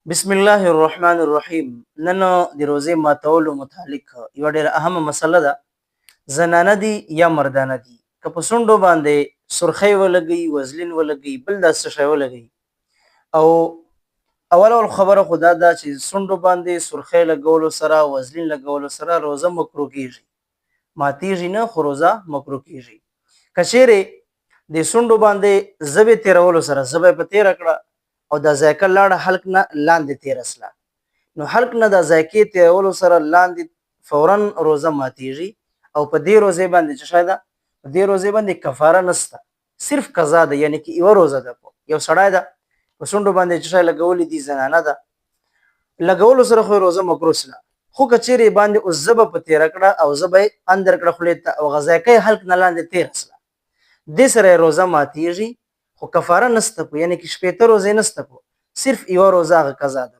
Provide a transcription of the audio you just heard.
بسم الله الرحمن الرحیم. نن د روزې ماتولو متعلق یو ډېره اهمه مسله ده. زنانه دي یا مردانه دي، که په شونډو باندې سرخی ولګي، وزلین ولګي، بل داسې شی ولګي، او اول خبره خو دا ده چې شونډو باندې سرخی لګولو سره، وزلین لګولو سره روزه مکروه کیږي. ماتیږي نه، خو روزه مکروه کیږي. که چیرې د شونډو باندې ژبې تېرولو سره ژبه په تېره کړه او د ذایقه لاړه حلق نه لاندې تېره سله، نو حلق نه د ذایقې تېرولو سره لاندې فورا روزه ماتیږي. او په دې روزې باندې چې شاید په دې روزې باندې کفاره نشته، صرف قضا ده. یعنی که یوه روزه ده، یو سړی ده په شونډو باندې چې شی لګولې دي، زنانه ده، لګولو سره خو روزه مکروه سله. خو که چیرې باندې اوس ژبه په تېره کړه او ژبه یې اندر کړه خولې ته او هغه ذایقه یې حلق نه لاندې تېره سله، دې سره روزه ماتیږي. خو کفاره نشته په، یعنی که شپېته روزې نشته په، صرف یوه روزه هغه قضا ده.